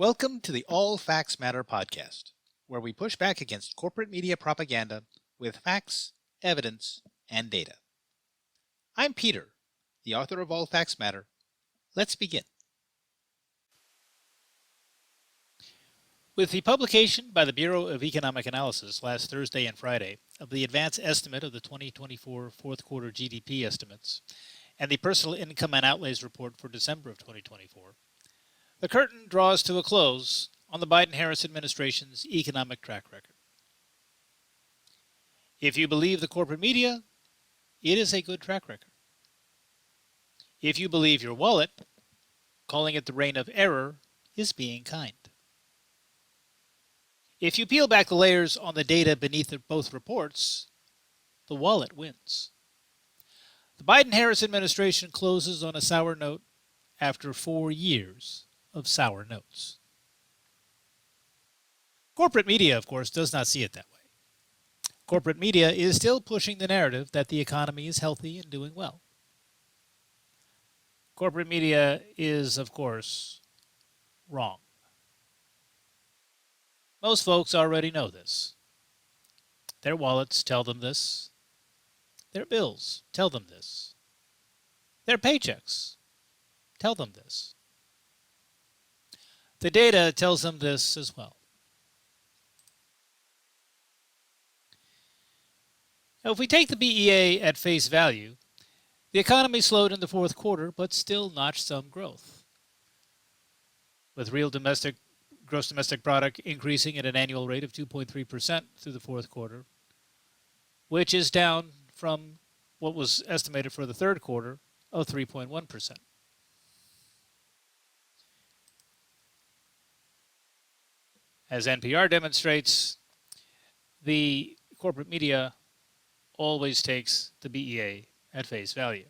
Welcome to the All Facts Matter podcast, where we push back against corporate media propaganda with facts, evidence, and data. I'm Peter, the author of All Facts Matter. Let's begin. With the publication by the Bureau of Economic Analysis last Thursday and Friday of the advance estimate of the 2024 fourth quarter GDP estimates and the Personal Income and Outlays report for December of 2024, the curtain draws to a close on the Biden-Harris administration's economic track record. If you believe the corporate media, it is a good track record. If you believe your wallet, calling it the reign of error is being kind. If you peel back the layers on the data beneath both reports, the wallet wins. The Biden-Harris administration closes on a sour note after 4 years of sour notes. Corporate media, of course, does not see it that way. Corporate media is still pushing the narrative that the economy is healthy and doing well. Corporate media is, of course, wrong. Most folks already know this. Their wallets tell them this. Their bills tell them this. Their paychecks tell them this. The data tells them this as well. Now, if we take the BEA at face value, the economy slowed in the fourth quarter, but still notched some growth, with real gross domestic product increasing at an annual rate of 2.3% through the fourth quarter, which is down from what was estimated for the third quarter of 3.1%. As NPR demonstrates, the corporate media always takes the BEA at face value,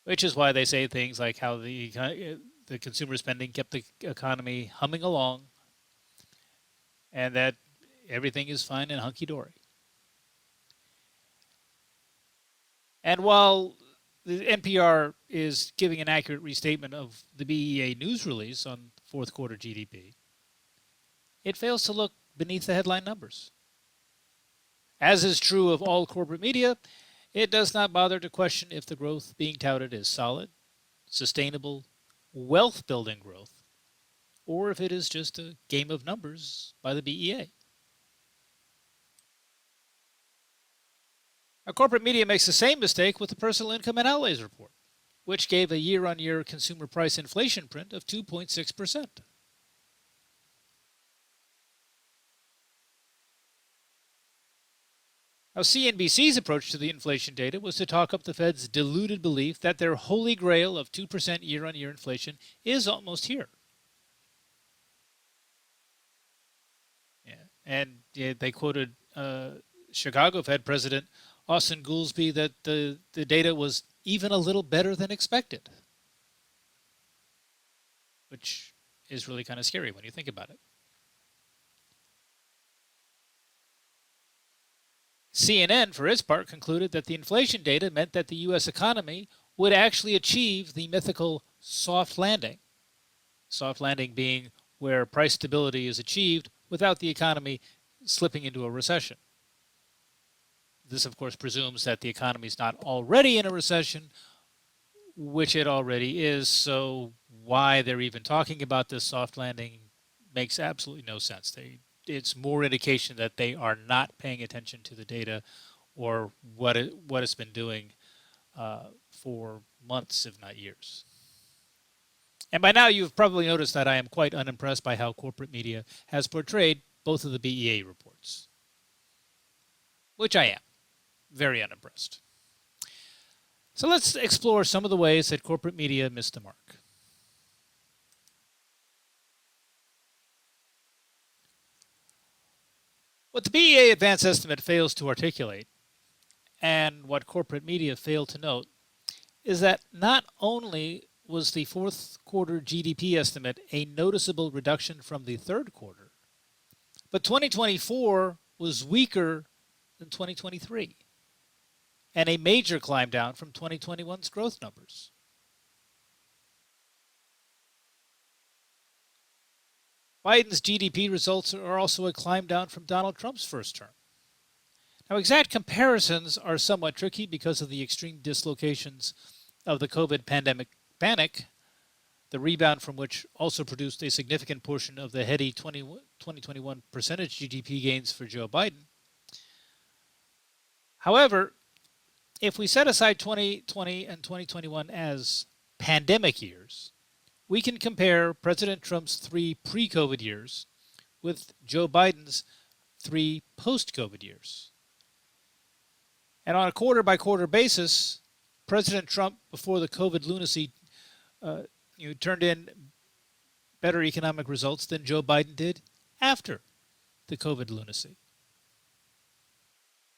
which is why they say things like how the consumer spending kept the economy humming along and that everything is fine and hunky-dory. And while the NPR is giving an accurate restatement of the BEA news release on fourth quarter GDP, it fails to look beneath the headline numbers. As is true of all corporate media, it does not bother to question if the growth being touted is solid, sustainable, wealth-building growth, or if it is just a game of numbers by the BEA. Our corporate media makes the same mistake with the Personal Income and Outlays report, which gave a year-on-year consumer price inflation print of 2.6%. Now, CNBC's approach to the inflation data was to talk up the Fed's deluded belief that their holy grail of 2% year-on-year inflation is almost here. And they quoted Chicago Fed President Austin Goolsbee that the data was even a little better than expected, which is really kind of scary when you think about it. CNN, for its part, concluded that the inflation data meant that the U.S. economy would actually achieve the mythical soft landing. Soft landing being where price stability is achieved without the economy slipping into a recession. This, of course, presumes that the economy is not already in a recession, which it already is, so why they're even talking about this soft landing makes absolutely no sense. It's more indication that they are not paying attention to the data or what it's been doing for months, if not years. And by now you've probably noticed that I am quite unimpressed by how corporate media has portrayed both of the BEA reports, which I am very unimpressed. So let's explore some of the ways that corporate media missed the mark. What the BEA advance estimate fails to articulate, and what corporate media fail to note, is that not only was the fourth quarter GDP estimate a noticeable reduction from the third quarter, but 2024 was weaker than 2023, and a major climb down from 2021's growth numbers. Biden's GDP results are also a climb down from Donald Trump's first term. Now, exact comparisons are somewhat tricky because of the extreme dislocations of the COVID pandemic panic, the rebound from which also produced a significant portion of the heady 2021 percentage GDP gains for Joe Biden. However, if we set aside 2020 and 2021 as pandemic years, we can compare President Trump's 3 pre-COVID years with Joe Biden's 3 post-COVID years. And on a quarter-by-quarter basis, President Trump, before the COVID lunacy, turned in better economic results than Joe Biden did after the COVID lunacy.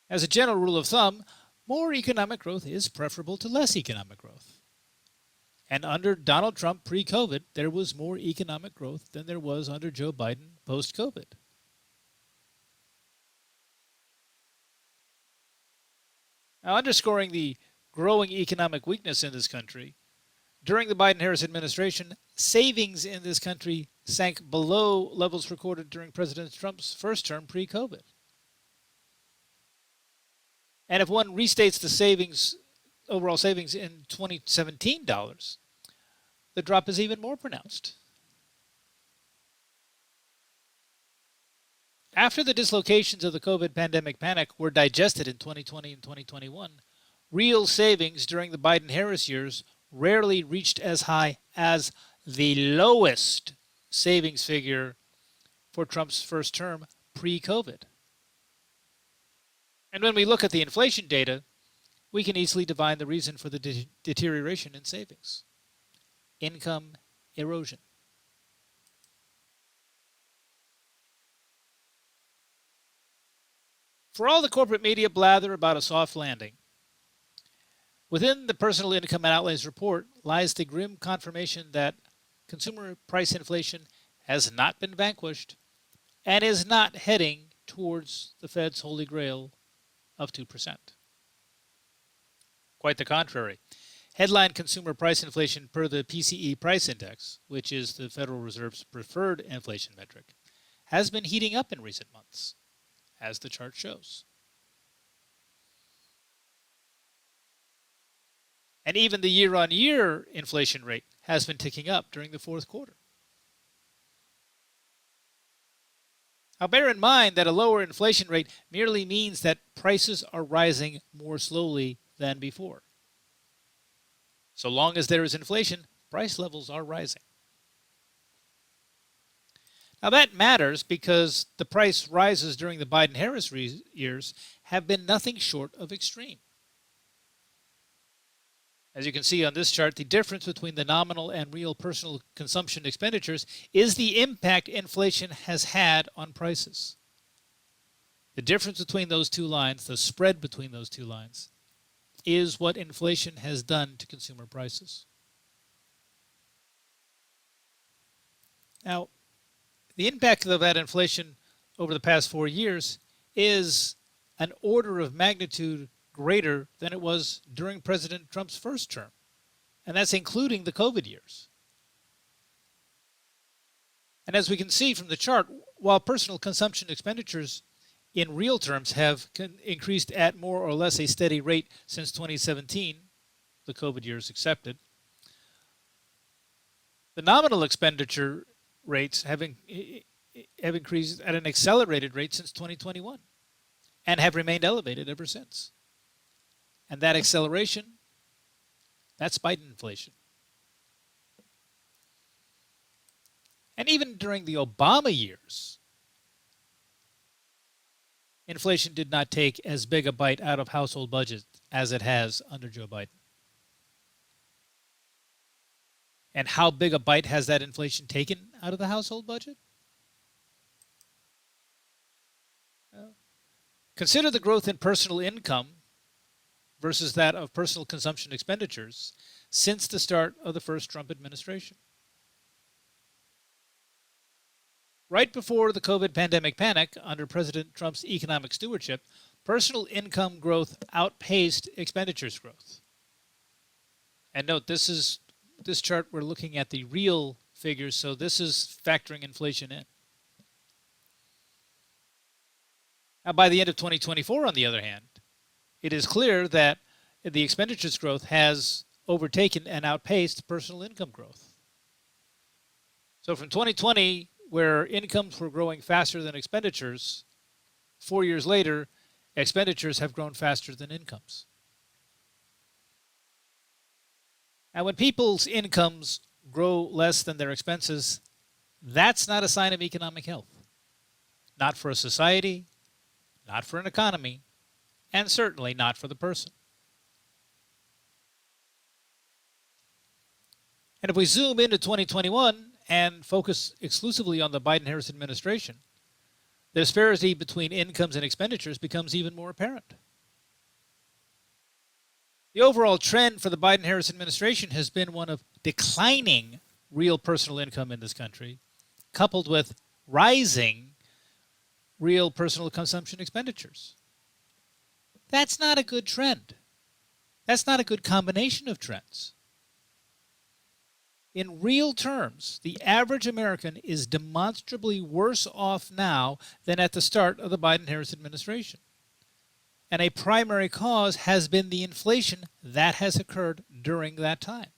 As a general rule of thumb, more economic growth is preferable to less economic growth. And under Donald Trump pre-COVID, there was more economic growth than there was under Joe Biden post-COVID. Now, underscoring the growing economic weakness in this country, during the Biden-Harris administration, savings in this country sank below levels recorded during President Trump's first term pre-COVID. And if one restates the overall savings in 2017 dollars, the drop is even more pronounced. After the dislocations of the COVID pandemic panic were digested in 2020 and 2021, real savings during the Biden-Harris years rarely reached as high as the lowest savings figure for Trump's first term pre-COVID. And when we look at the inflation data, we can easily divine the reason for the deterioration in savings: income erosion. For all the corporate media blather about a soft landing, within the Personal Income and Outlays report lies the grim confirmation that consumer price inflation has not been vanquished and is not heading towards the Fed's holy grail of 2%. Quite the contrary. Headline consumer price inflation per the PCE price index, which is the Federal Reserve's preferred inflation metric, has been heating up in recent months, as the chart shows. And even the year-on-year inflation rate has been ticking up during the fourth quarter. Now, bear in mind that a lower inflation rate merely means that prices are rising more slowly than before. So long as there is inflation, price levels are rising. Now, that matters because the price rises during the Biden-Harris years have been nothing short of extreme. As you can see on this chart, the difference between the nominal and real personal consumption expenditures is the impact inflation has had on prices. The difference between those two lines, the spread between those two lines, is what inflation has done to consumer prices. Now, the impact of that inflation over the past 4 years is an order of magnitude greater than it was during President Trump's first term. And that's including the COVID years. And as we can see from the chart, while personal consumption expenditures in real terms have increased at more or less a steady rate since 2017, the COVID years accepted, the nominal expenditure rates have increased at an accelerated rate since 2021 and have remained elevated ever since. And that acceleration, that's Biden inflation. And even during the Obama years, inflation did not take as big a bite out of household budgets as it has under Joe Biden. And how big a bite has that inflation taken out of the household budget? Well, consider the growth in personal income versus that of personal consumption expenditures since the start of the first Trump administration. Right before the COVID pandemic panic, under President Trump's economic stewardship, personal income growth outpaced expenditures growth. And note, this chart, we're looking at the real figures, so this is factoring inflation in. Now, by the end of 2024, on the other hand, it is clear that the expenditures growth has overtaken and outpaced personal income growth. So from 2020, where incomes were growing faster than expenditures, 4 years later, expenditures have grown faster than incomes. Now, when people's incomes grow less than their expenses, that's not a sign of economic health. Not for a society, not for an economy, and certainly not for the person. And if we zoom into 2021 and focus exclusively on the Biden-Harris administration, the disparity between incomes and expenditures becomes even more apparent. The overall trend for the Biden-Harris administration has been one of declining real personal income in this country, coupled with rising real personal consumption expenditures. That's not a good trend. That's not a good combination of trends. In real terms, the average American is demonstrably worse off now than at the start of the Biden-Harris administration. And a primary cause has been the inflation that has occurred during that time.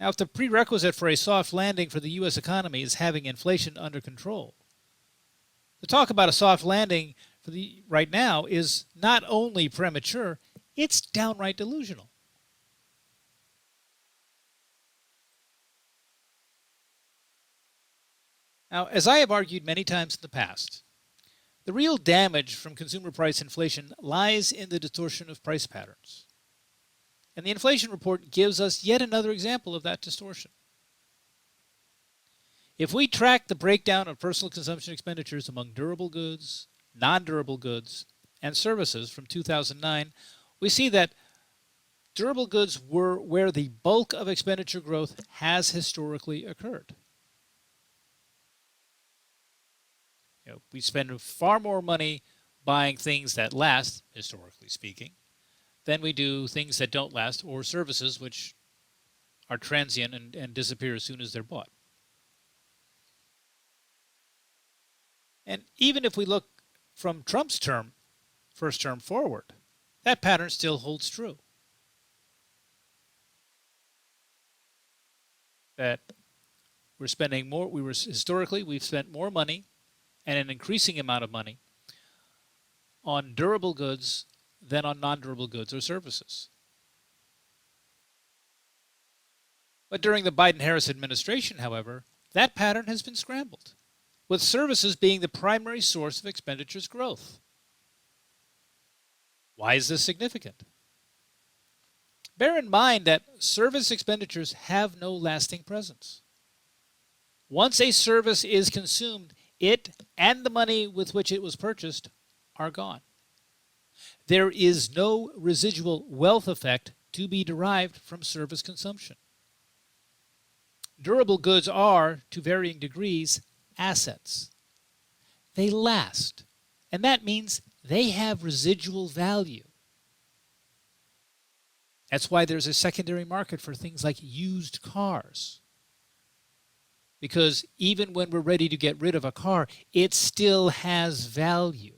Now, if the prerequisite for a soft landing for the U.S. economy is having inflation under control, to talk about a soft landing right now is not only premature, it's downright delusional. Now, as I have argued many times in the past, the real damage from consumer price inflation lies in the distortion of price patterns. And the inflation report gives us yet another example of that distortion. If we track the breakdown of personal consumption expenditures among durable goods, non-durable goods, and services from 2009, we see that durable goods were where the bulk of expenditure growth has historically occurred. We spend far more money buying things that last, historically speaking, than we do things that don't last or services which are transient and disappear as soon as they're bought. And even if we look from Trump's first term forward, that pattern still holds true. That we've spent more money and an increasing amount of money on durable goods than on non-durable goods or services. But during the Biden-Harris administration, however, that pattern has been scrambled, with services being the primary source of expenditures growth. Why is this significant? Bear in mind that service expenditures have no lasting presence. Once a service is consumed, it and the money with which it was purchased are gone. There is no residual wealth effect to be derived from service consumption. Durable goods are, to varying degrees, assets. They last, and that means they have residual value. That's why there's a secondary market for things like used cars. Because even when we're ready to get rid of a car, it still has value.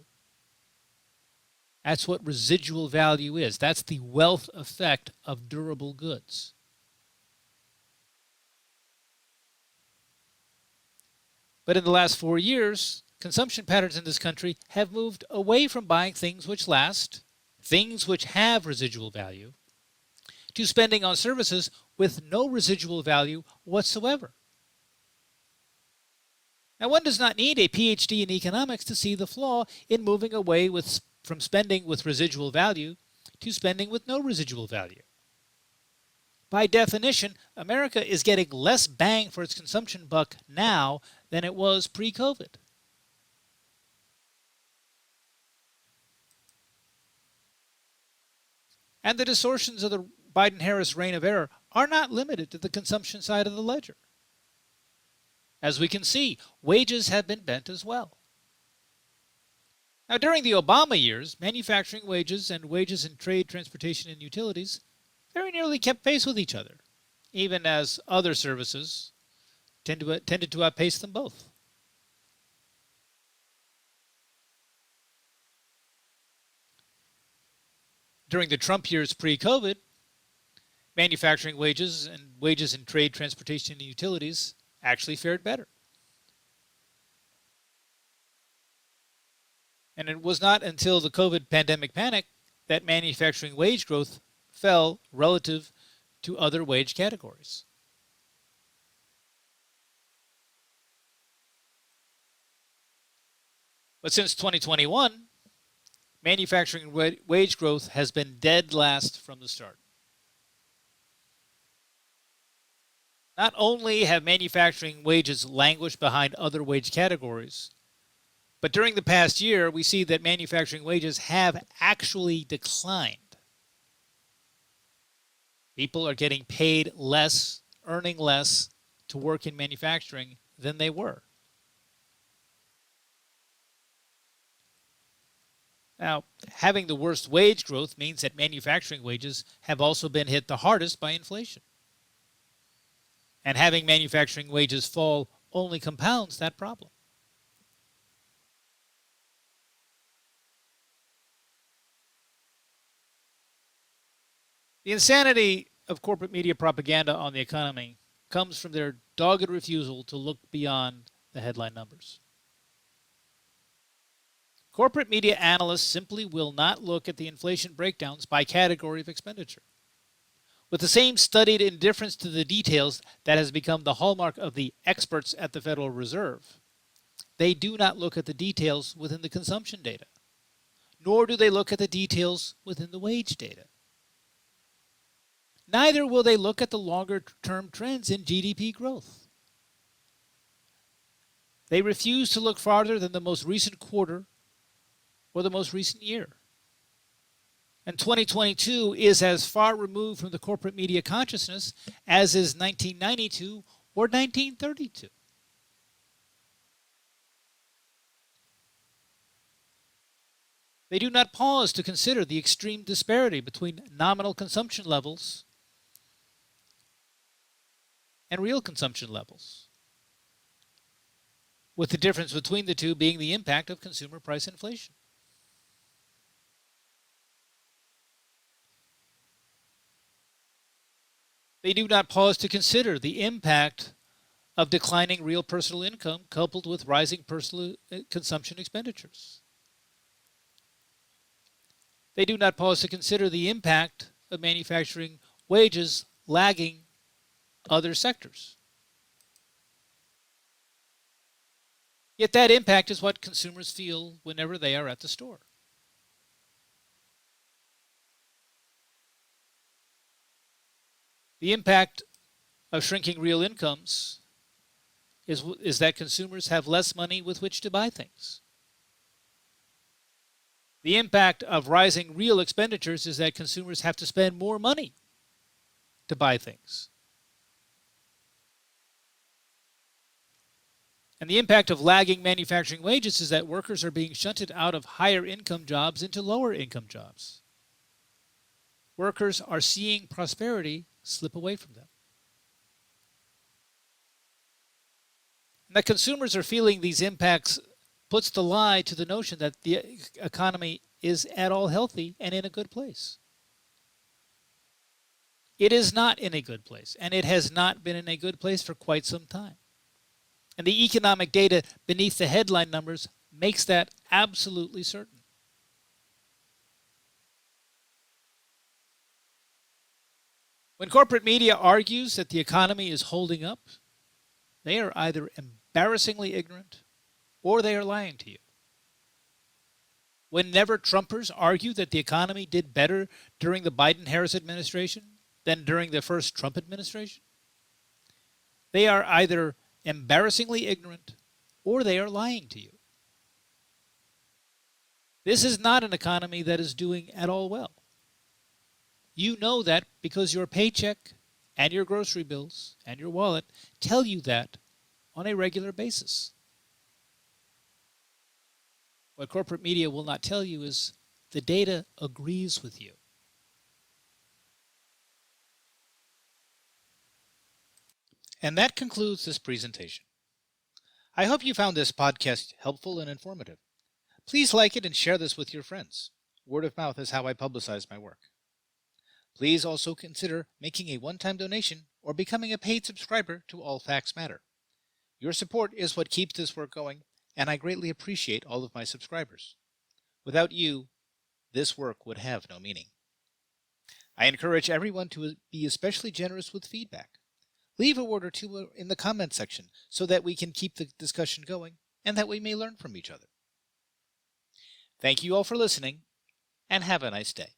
That's what residual value is. That's the wealth effect of durable goods. But in the last 4 years, consumption patterns in this country have moved away from buying things which last, things which have residual value, to spending on services with no residual value whatsoever. Now, one does not need a PhD in economics to see the flaw in moving away from spending with residual value to spending with no residual value. By definition, America is getting less bang for its consumption buck now than it was pre-COVID. And the distortions of the Biden-Harris reign of error are not limited to the consumption side of the ledger. As we can see, wages have been bent as well. Now, during the Obama years, manufacturing wages and wages in trade, transportation, and utilities very nearly kept pace with each other, even as other services tended to outpace them both. During the Trump years pre-COVID, manufacturing wages and wages in trade, transportation, and utilities actually fared better. And it was not until the COVID pandemic panic that manufacturing wage growth fell relative to other wage categories. But since 2021, manufacturing wage growth has been dead last from the start. Not only have manufacturing wages languished behind other wage categories, but during the past year, we see that manufacturing wages have actually declined. People are getting paid less, earning less to work in manufacturing than they were. Now, having the worst wage growth means that manufacturing wages have also been hit the hardest by inflation. And having manufacturing wages fall only compounds that problem. The insanity of corporate media propaganda on the economy comes from their dogged refusal to look beyond the headline numbers. Corporate media analysts simply will not look at the inflation breakdowns by category of expenditure. With the same studied indifference to the details that has become the hallmark of the experts at the Federal Reserve, they do not look at the details within the consumption data, nor do they look at the details within the wage data. Neither will they look at the longer-term trends in GDP growth. They refuse to look farther than the most recent quarter or the most recent year. And 2022 is as far removed from the corporate media consciousness as is 1992 or 1932. They do not pause to consider the extreme disparity between nominal consumption levels and real consumption levels, with the difference between the two being the impact of consumer price inflation. They do not pause to consider the impact of declining real personal income coupled with rising personal consumption expenditures. They do not pause to consider the impact of manufacturing wages lagging other sectors. Yet that impact is what consumers feel whenever they are at the store. The impact of shrinking real incomes is that consumers have less money with which to buy things. The impact of rising real expenditures is that consumers have to spend more money to buy things. And the impact of lagging manufacturing wages is that workers are being shunted out of higher income jobs into lower income jobs. Workers are seeing prosperity slip away from them. And that consumers are feeling these impacts puts the lie to the notion that the economy is at all healthy and in a good place. It is not in a good place, and it has not been in a good place for quite some time. And the economic data beneath the headline numbers makes that absolutely certain. When corporate media argues that the economy is holding up, they are either embarrassingly ignorant or they are lying to you. When never Trumpers argue that the economy did better during the Biden-Harris administration than during the first Trump administration, they are either embarrassingly ignorant or they are lying to you. This is not an economy that is doing at all well. You know that because your paycheck and your grocery bills and your wallet tell you that on a regular basis. What corporate media will not tell you is the data agrees with you. And that concludes this presentation. I hope you found this podcast helpful and informative. Please like it and share this with your friends. Word of mouth is how I publicize my work. Please also consider making a one-time donation or becoming a paid subscriber to All Facts Matter. Your support is what keeps this work going, and I greatly appreciate all of my subscribers. Without you, this work would have no meaning. I encourage everyone to be especially generous with feedback. Leave a word or two in the comments section so that we can keep the discussion going and that we may learn from each other. Thank you all for listening, and have a nice day.